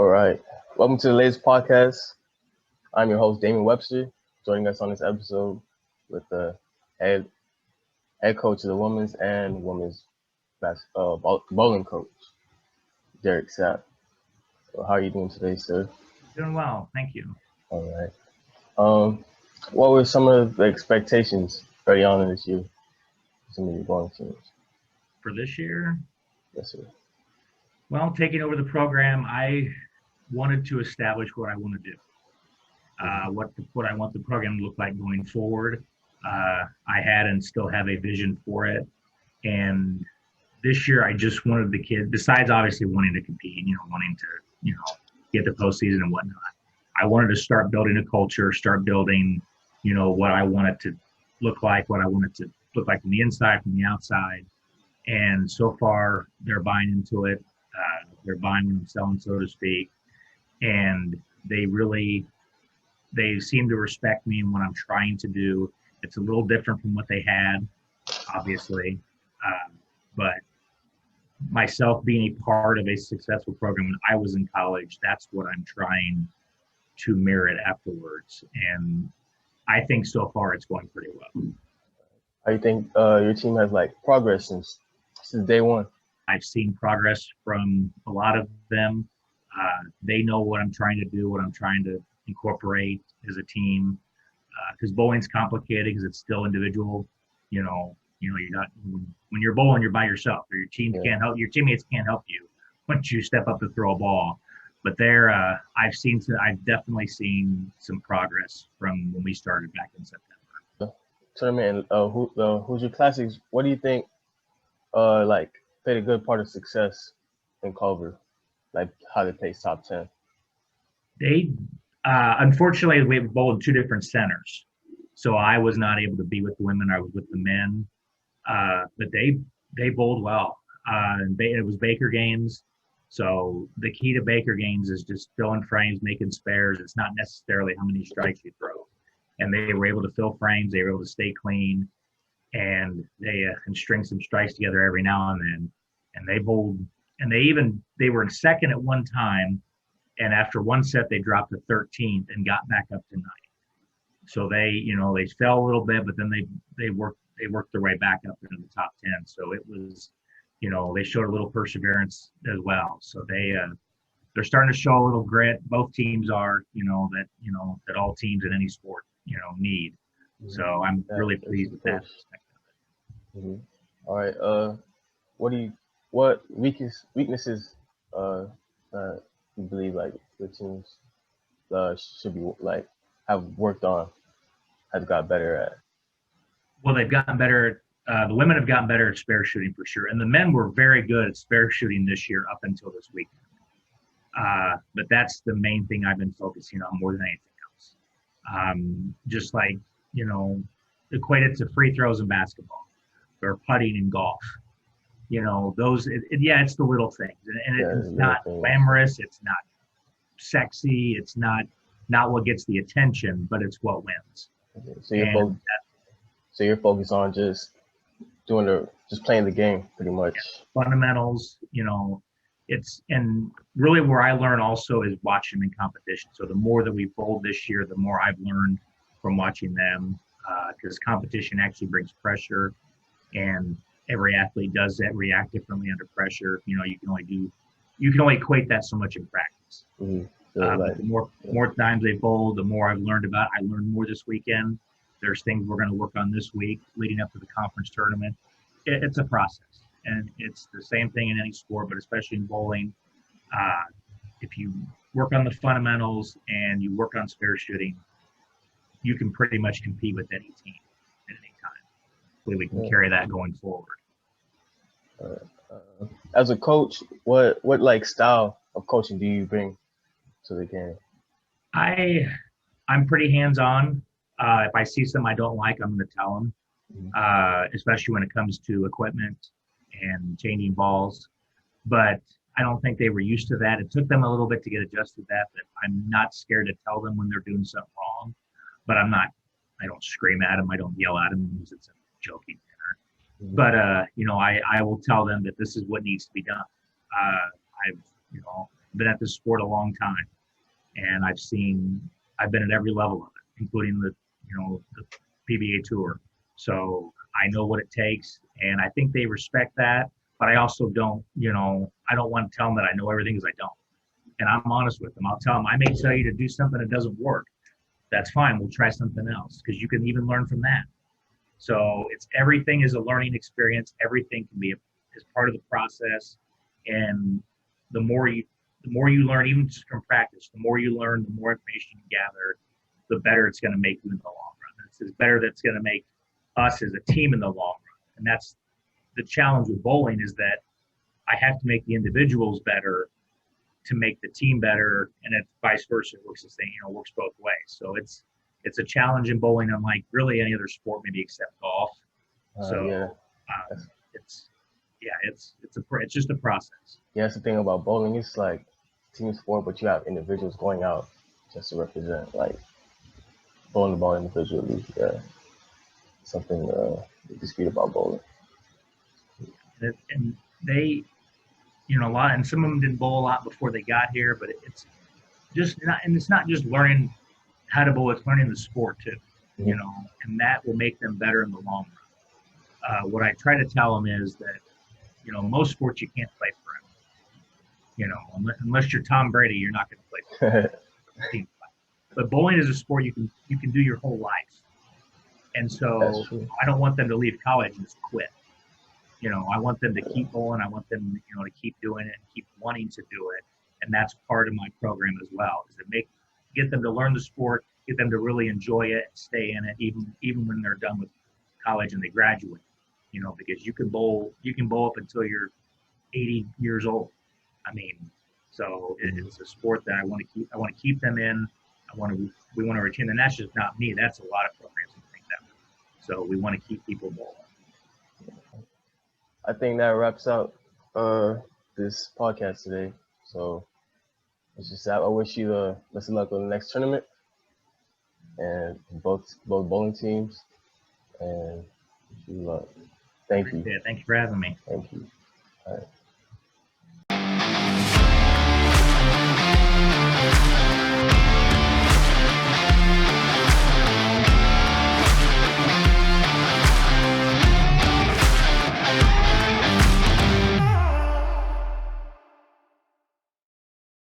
All right. Welcome to the latest podcast. I'm your host, Damon Webster. Joining us on this episode with the head coach of the women's and women's bowling coach, Derek Sapp. So how are you doing today, sir? Doing well, thank you. All right. What were some of the expectations early on in this year? Some of your bowling teams. For this year? Yes, sir. Well, taking over the program, I wanted to establish what I want to do. What I want the program to look like going forward. I had and still have a vision for it. And this year, I just wanted the kids, besides obviously wanting to compete, wanting to, get the postseason and whatnot. I wanted to start building a culture, start building, what I wanted to look like, what I wanted to look like from the inside, from the outside. And so far, they're buying into it. They're buying when I'm selling, so to speak. And they seem to respect me and what I'm trying to do. It's a little different from what they had, obviously. But myself being a part of a successful program when I was in college, that's what I'm trying to mirror it afterwards. And I think so far it's going pretty well. How do you think your team has progress since day one? I've seen progress from a lot of them. They know what I'm trying to do, what I'm trying to incorporate as a team. Because bowling's complicated because it's still individual. You got when you're bowling, you're by yourself, or your team can't help. Your teammates can't help you once you step up to throw a ball. But I've definitely seen some progress from when we started back in September. Tournament and Hoosier Classics. What do you think? Played a good part of success in Culver, how they placed top 10. They unfortunately we bowled two different centers, so I was not able to be with the women. I was with the men, but they bowled well. And it was Baker games, so the key to Baker games is just filling frames, making spares. It's not necessarily how many strikes you throw, and they were able to fill frames. They were able to stay clean. And they can string some strikes together every now and then. And they bowled, and they were in second at one time. And after one set, they dropped to 13th and got back up to 9th. So they fell a little bit, but then they worked their way back up into the top 10. So it was, they showed a little perseverance as well. So they're starting to show a little grit. Both teams are, that all teams in any sport, need. So I'm really pleased with that aspect of it. Mm-hmm. All right. What weaknesses you believe the teams should be have worked on, has got better at? Well, they've gotten better. The women have gotten better at spare shooting for sure, and the men were very good at spare shooting this year up until this weekend. But that's the main thing I've been focusing on more than anything else. Equate it to free throws in basketball or putting in golf. It's the little things. And it's not glamorous. It's not sexy. It's not what gets the attention, but it's what wins. Okay. So you're focused on just playing the game pretty much. Fundamentals, and really where I learn also is watching them in competition. So the more that we bowled this year, the more I've learned from watching them, because competition actually brings pressure, and every athlete does that, react differently under pressure. You can only equate that so much in practice. Mm-hmm. But the more times they bowl, the more I've learned about. I learned more this weekend. There's things we're going to work on this week leading up to the conference tournament. It's a process, and it's the same thing in any sport, but especially in bowling. If you work on the fundamentals and you work on spare shooting, you can pretty much compete with any team at any time. Hopefully we can carry that going forward. As a coach, what style of coaching do you bring to the game? I'm pretty hands-on. If I see something I don't like, I'm going to tell them, especially when it comes to equipment and changing balls. But I don't think they were used to that. It took them a little bit to get adjusted to that, but I'm not scared to tell them when they're doing something wrong. But I don't scream at them. I don't yell at them because it's a joking manner. Mm-hmm. But, I will tell them that this is what needs to be done. You know, been at this sport a long time, and I've been at every level of it, including the PBA tour. So I know what it takes, and I think they respect that. But I also don't, I don't want to tell them that I know everything, because I don't. And I'm honest with them. I'll tell them, I may tell you to do something that doesn't work. That's fine. We'll try something else, because you can even learn from that. So everything is a learning experience. Everything can be is part of the process. And the more you learn, even just from practice, the more you learn, the more information you gather, the better it's going to make you in the long run. It's better that's going to make us as a team in the long run. And that's the challenge with bowling, is that I have to make the individuals better to make the team better, and it's vice versa. It works the same, works both ways. So it's a challenge in bowling, unlike really any other sport, maybe except golf. It's just a process. Yeah, that's the thing about bowling. It's like team sport, but you have individuals going out just to represent, like bowling the ball individually. Yeah, something dispute about bowling. And they, a lot, and some of them didn't bowl a lot before they got here, but it's just not, and it's not just learning how to bowl, it's learning the sport too, and that will make them better in the long run. What I try to tell them is that, most sports you can't play forever. Unless you're Tom Brady, you're not going to play forever. But bowling is a sport you can do your whole life. And so I don't want them to leave college and just quit. I want them to keep bowling. I want them, to keep doing it and keep wanting to do it. And that's part of my program as well, is to get them to learn the sport, get them to really enjoy it, and stay in it, even when they're done with college and they graduate. Because you can bowl up until you're 80 years old. I mean, so it's a sport that I want to keep them in. We want to retain, and that's just not me. That's a lot of programs that think that way. So we want to keep people bowling. I think that wraps up this podcast today. So it's just I wish you the best of luck with the next tournament, and both bowling teams, and wish you luck. Thank you. Thank you for having me. Thank you. All right.